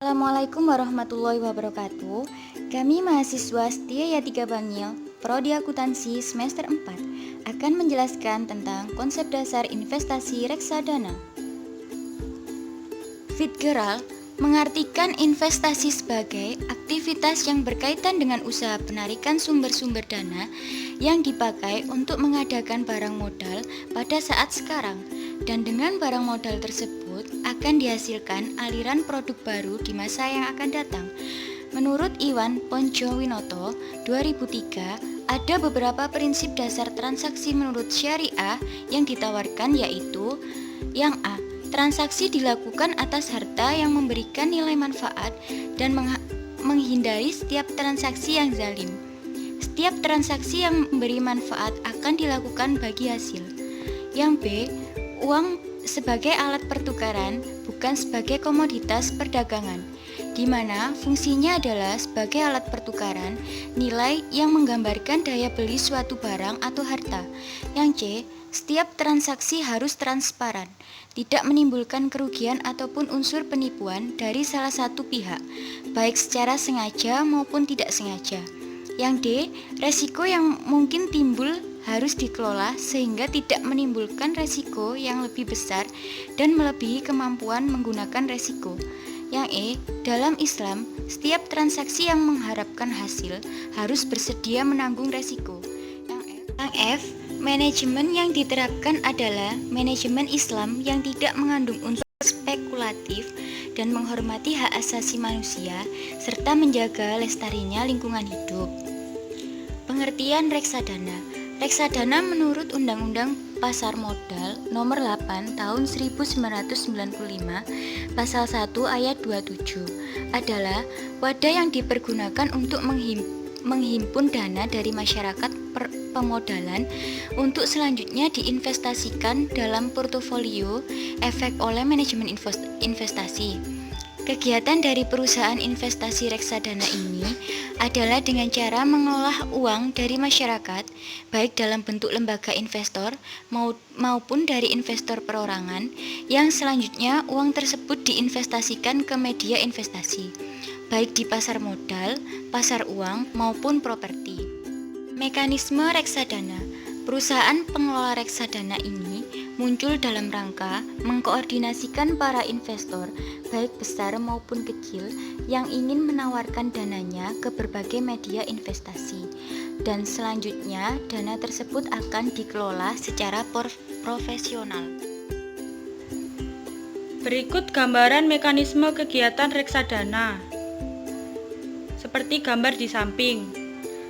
Assalamualaikum warahmatullahi wabarakatuh. Kami mahasiswa Setia Yatika Bangil, Prodi Akuntansi semester 4 akan menjelaskan tentang konsep dasar investasi reksadana. Fitzgerald mengartikan investasi sebagai aktivitas yang berkaitan dengan usaha penarikan sumber-sumber dana yang dipakai untuk mengadakan barang modal pada saat sekarang, dan dengan barang modal tersebut akan dihasilkan aliran produk baru di masa yang akan datang. Menurut Iwan Pontjowinoto 2003, ada beberapa prinsip dasar transaksi menurut syariah yang ditawarkan, yaitu yang A. Transaksi dilakukan atas harta yang memberikan nilai manfaat dan menghindari setiap transaksi yang zalim. Setiap transaksi yang memberi manfaat akan dilakukan bagi hasil. Yang B. Uang sebagai alat pertukaran, bukan sebagai komoditas perdagangan, di mana fungsinya adalah sebagai alat pertukaran nilai yang menggambarkan daya beli suatu barang atau harta. Yang C. Setiap transaksi harus transparan, tidak menimbulkan kerugian ataupun unsur penipuan dari salah satu pihak, baik secara sengaja maupun tidak sengaja. Yang D. Resiko yang mungkin timbul harus dikelola sehingga tidak menimbulkan resiko yang lebih besar dan melebihi kemampuan menggunakan resiko. Yang E. Dalam Islam, setiap transaksi yang mengharapkan hasil harus bersedia menanggung resiko. Yang F. Manajemen yang diterapkan adalah manajemen Islam yang tidak mengandung unsur spekulatif dan menghormati hak asasi manusia serta menjaga lestarinya lingkungan hidup. Pengertian reksadana. Reksadana menurut Undang-Undang Pasar Modal Nomor 8 Tahun 1995 Pasal 1 Ayat 27 adalah wadah yang dipergunakan untuk menghimpun dana dari masyarakat pemodalan untuk selanjutnya diinvestasikan dalam portofolio efek oleh manajemen investasi. Kegiatan dari perusahaan investasi reksadana ini adalah dengan cara mengolah uang dari masyarakat, baik dalam bentuk lembaga investor maupun dari investor perorangan, yang selanjutnya uang tersebut diinvestasikan ke media investasi, baik di pasar modal, pasar uang, maupun properti. Mekanisme reksadana. Perusahaan pengelola reksadana ini muncul dalam rangka mengkoordinasikan para investor, baik besar maupun kecil, yang ingin menawarkan dananya ke berbagai media investasi. Dan selanjutnya, dana tersebut akan dikelola secara profesional. Berikut gambaran mekanisme kegiatan reksadana. Seperti gambar di samping.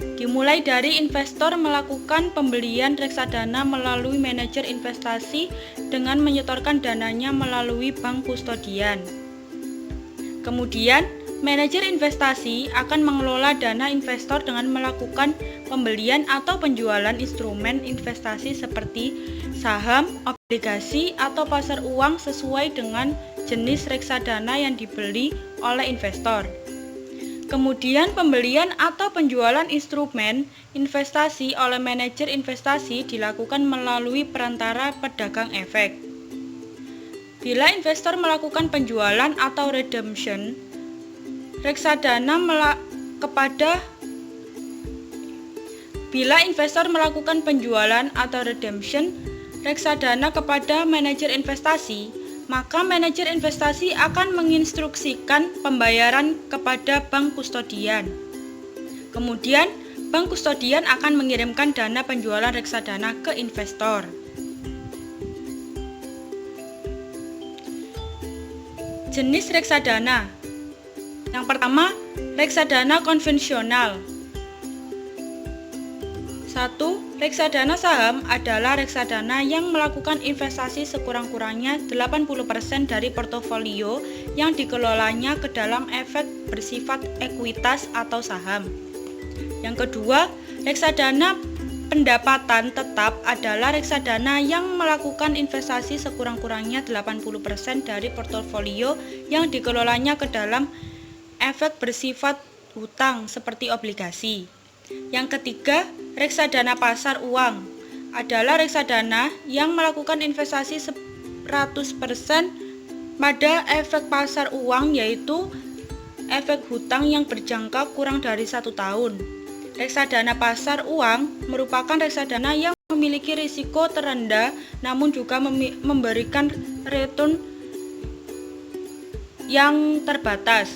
Dimulai dari investor melakukan pembelian reksadana melalui manajer investasi dengan menyetorkan dananya melalui bank kustodian. Kemudian, manajer investasi akan mengelola dana investor dengan melakukan pembelian atau penjualan instrumen investasi seperti saham, obligasi, atau pasar uang sesuai dengan jenis reksadana yang dibeli oleh investor. Kemudian pembelian atau penjualan instrumen investasi oleh manajer investasi dilakukan melalui perantara pedagang efek. Bila investor melakukan penjualan atau redemption, reksadana kepada manajer investasi, maka manajer investasi akan menginstruksikan pembayaran kepada bank kustodian. Kemudian, bank kustodian akan mengirimkan dana penjualan reksadana ke investor. Jenis reksadana. Yang pertama, reksadana konvensional. 1. Reksadana saham adalah reksadana yang melakukan investasi sekurang-kurangnya 80% dari portofolio yang dikelolanya ke dalam efek bersifat ekuitas atau saham. Yang kedua, reksadana pendapatan tetap adalah reksadana yang melakukan investasi sekurang-kurangnya 80% dari portofolio yang dikelolanya ke dalam efek bersifat hutang seperti obligasi. Yang ketiga, reksadana pasar uang adalah reksadana yang melakukan investasi 100% pada efek pasar uang, yaitu efek hutang yang berjangka kurang dari 1 tahun. Reksadana pasar uang merupakan reksadana yang memiliki risiko terendah namun juga memberikan return yang terbatas.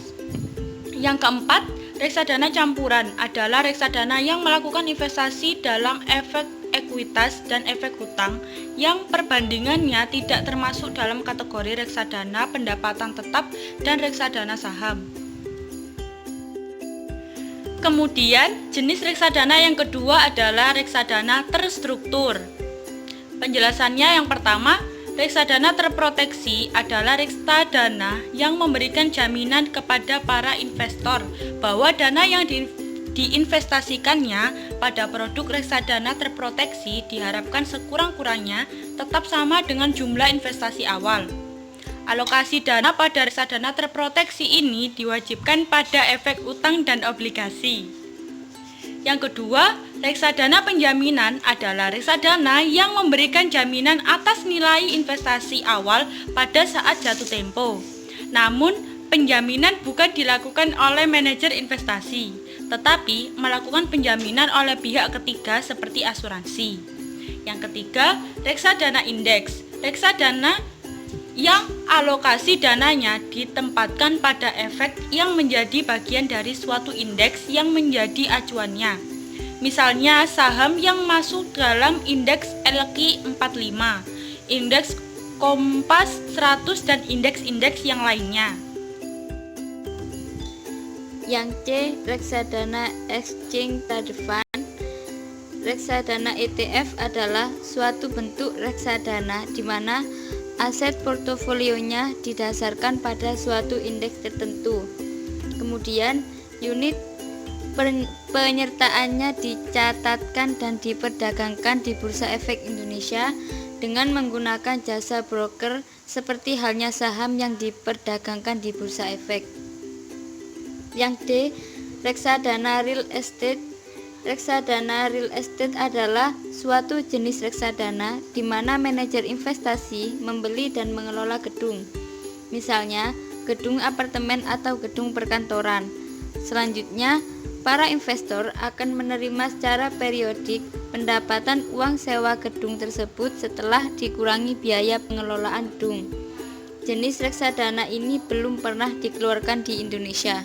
Yang keempat, reksadana campuran adalah reksadana yang melakukan investasi dalam efek ekuitas dan efek hutang yang perbandingannya tidak termasuk dalam kategori reksadana pendapatan tetap dan reksadana saham. Kemudian, jenis reksadana yang kedua adalah reksadana terstruktur. Penjelasannya yang pertama, reksadana terproteksi adalah reksadana yang memberikan jaminan kepada para investor bahwa dana yang diinvestasikannya pada produk reksadana terproteksi diharapkan sekurang-kurangnya tetap sama dengan jumlah investasi awal. Alokasi dana pada reksadana terproteksi ini diwajibkan pada efek utang dan obligasi. Yang kedua, reksadana penjaminan adalah reksadana yang memberikan jaminan atas nilai investasi awal pada saat jatuh tempo. Namun, penjaminan bukan dilakukan oleh manajer investasi, tetapi melakukan penjaminan oleh pihak ketiga seperti asuransi. Yang ketiga, reksadana indeks. Reksadana yang alokasi dananya ditempatkan pada efek yang menjadi bagian dari suatu indeks yang menjadi acuannya. Misalnya saham yang masuk dalam indeks LQ45, indeks Kompas 100 dan indeks-indeks yang lainnya. Yang C, reksadana exchange traded fund. Reksadana ETF adalah suatu bentuk reksadana di mana aset portofolionya didasarkan pada suatu indeks tertentu. Kemudian, unit penyertaannya dicatatkan dan diperdagangkan di Bursa Efek Indonesia dengan menggunakan jasa broker seperti halnya saham yang diperdagangkan di Bursa Efek. Yang D, reksadana real estate. Reksadana real estate adalah suatu jenis reksadana di mana manajer investasi membeli dan mengelola gedung, misalnya gedung apartemen atau gedung perkantoran. Selanjutnya, para investor akan menerima secara periodik pendapatan uang sewa gedung tersebut setelah dikurangi biaya pengelolaan gedung. Jenis reksadana ini belum pernah dikeluarkan di Indonesia.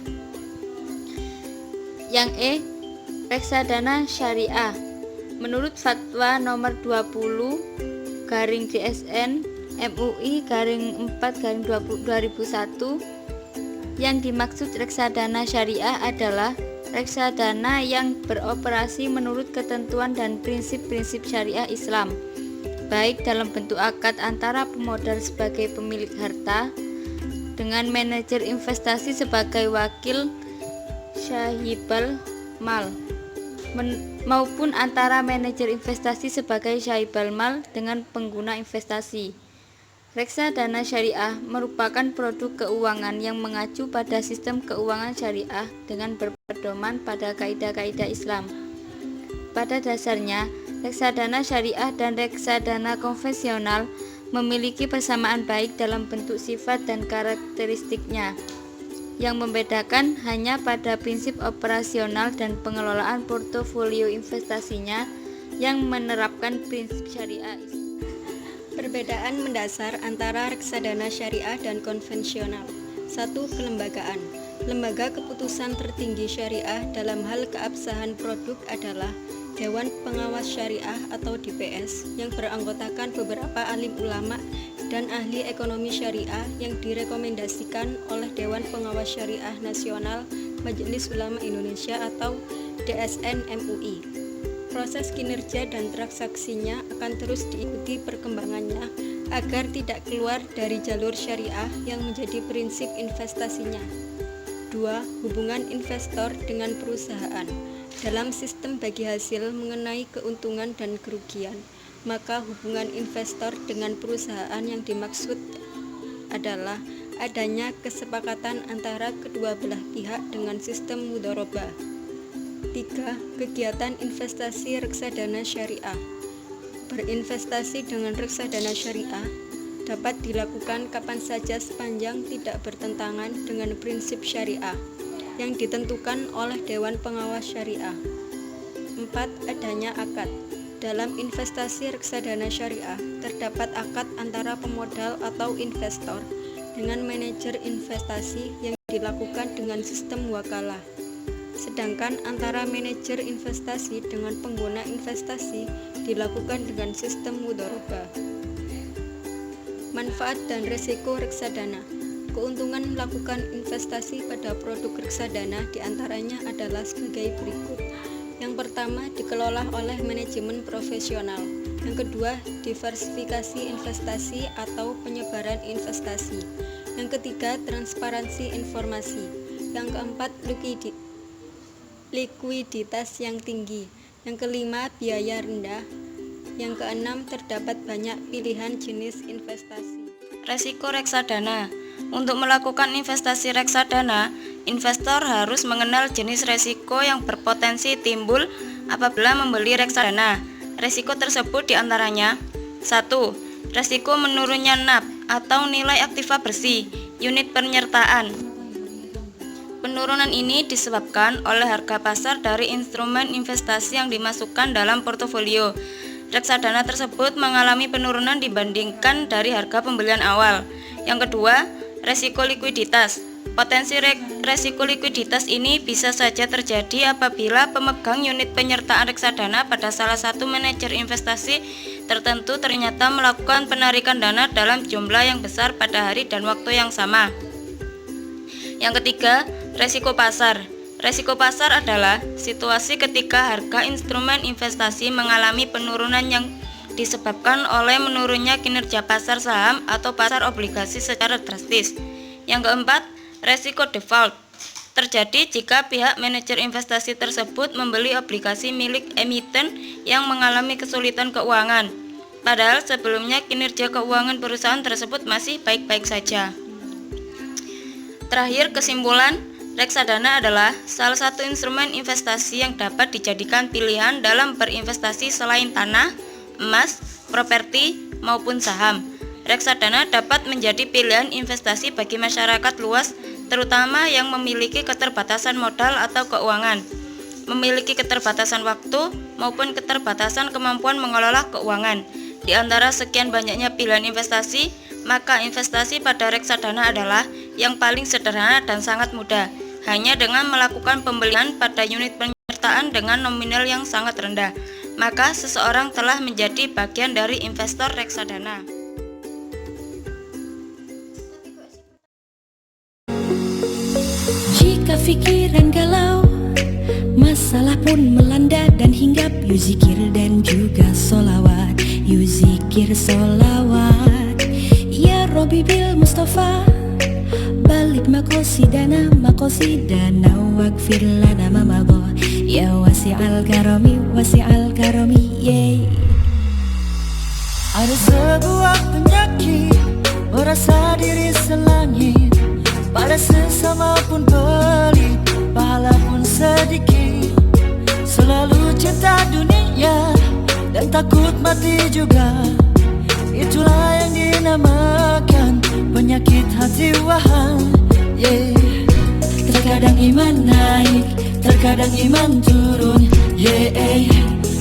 Yang E, reksadana syariah. Menurut fatwa nomor 20/DSN MUI /4/2001, yang dimaksud reksadana syariah adalah reksadana yang beroperasi menurut ketentuan dan prinsip-prinsip syariah Islam, baik dalam bentuk akad antara pemodal sebagai pemilik harta dengan manajer investasi sebagai wakil syahibal mal, maupun antara manajer investasi sebagai syahibal mal dengan pengguna investasi. Reksadana syariah merupakan produk keuangan yang mengacu pada sistem keuangan syariah dengan berpedoman pada kaidah-kaidah Islam. Pada dasarnya, reksadana syariah dan reksadana konvensional memiliki persamaan baik dalam bentuk sifat dan karakteristiknya. Yang membedakan hanya pada prinsip operasional dan pengelolaan portofolio investasinya yang menerapkan prinsip syariah. Perbedaan mendasar antara reksadana syariah dan konvensional. 1. Kelembagaan. Lembaga keputusan tertinggi syariah dalam hal keabsahan produk adalah Dewan Pengawas Syariah atau DPS yang beranggotakan beberapa alim ulama dan ahli ekonomi syariah yang direkomendasikan oleh Dewan Pengawas Syariah Nasional Majelis Ulama Indonesia atau DSN MUI. Proses kinerja dan transaksinya akan terus diikuti perkembangannya agar tidak keluar dari jalur syariah yang menjadi prinsip investasinya. 2. Hubungan investor dengan perusahaan. Dalam sistem bagi hasil mengenai keuntungan dan kerugian, maka hubungan investor dengan perusahaan yang dimaksud adalah adanya kesepakatan antara kedua belah pihak dengan sistem mudharabah. 3. Kegiatan investasi reksadana syariah. Berinvestasi dengan reksadana syariah dapat dilakukan kapan saja sepanjang tidak bertentangan dengan prinsip syariah yang ditentukan oleh Dewan Pengawas Syariah. 4. Adanya akad. Dalam investasi reksadana syariah, terdapat akad antara pemodal atau investor dengan manajer investasi yang dilakukan dengan sistem wakalah. Sedangkan antara manajer investasi dengan pengguna investasi dilakukan dengan sistem mudharabah. Manfaat dan risiko reksadana. Keuntungan melakukan investasi pada produk reksadana diantaranya adalah sebagai berikut. Yang pertama, dikelola oleh manajemen profesional. Yang kedua, diversifikasi investasi atau penyebaran investasi. Yang ketiga, transparansi informasi. Yang keempat, likuiditas yang tinggi. Yang kelima, biaya rendah. Yang keenam, terdapat banyak pilihan jenis investasi. Resiko reksadana. Untuk melakukan investasi reksadana, investor harus mengenal jenis resiko yang berpotensi timbul apabila membeli reksadana. Resiko tersebut diantaranya 1. Resiko menurunnya NAV atau nilai aktiva bersih unit penyertaan. Penurunan ini disebabkan oleh harga pasar dari instrumen investasi yang dimasukkan dalam portofolio. Reksadana tersebut mengalami penurunan dibandingkan dari harga pembelian awal. Yang kedua, resiko likuiditas. Potensi resiko likuiditas ini bisa saja terjadi apabila pemegang unit penyertaan reksadana pada salah satu manajer investasi tertentu ternyata melakukan penarikan dana dalam jumlah yang besar pada hari dan waktu yang sama. Yang ketiga, resiko pasar. Resiko pasar adalah situasi ketika harga instrumen investasi mengalami penurunan yang disebabkan oleh menurunnya kinerja pasar saham atau pasar obligasi secara drastis. Yang keempat, resiko default. Terjadi jika pihak manajer investasi tersebut membeli obligasi milik emiten yang mengalami kesulitan keuangan, padahal sebelumnya kinerja keuangan perusahaan tersebut masih baik-baik saja. Terakhir, kesimpulan, reksadana adalah salah satu instrumen investasi yang dapat dijadikan pilihan dalam berinvestasi selain tanah, emas, properti, maupun saham. Reksadana dapat menjadi pilihan investasi bagi masyarakat luas, terutama yang memiliki keterbatasan modal atau keuangan, memiliki keterbatasan waktu, maupun keterbatasan kemampuan mengelola keuangan. Di antara sekian banyaknya pilihan investasi, maka investasi pada reksadana adalah yang paling sederhana dan sangat mudah, hanya dengan melakukan pembelian pada unit penyertaan dengan nominal yang sangat rendah, maka seseorang telah menjadi bagian dari investor reksadana. Jika pikiran galau, masalah pun melanda dan hinggap, you zikir dan juga solawat, you zikir solawat. Ya Rabbi bil Mustafa, balik makosidana wakfir lana mamago, ya wasi'al karami yeah. Ada sebuah penyakit merasa diri selangit, pada sesama pun pelit, pahala pun sedikit, selalu cinta dunia dan takut mati juga. Itulah yang dinamakan penyakit hati waham, yeah. Terkadang iman naik, terkadang iman turun, yeah.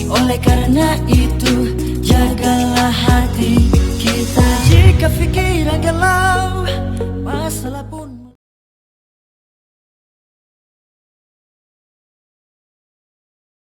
Oleh karena itu jagalah hati kita. Jika pikiran galau, masalah pun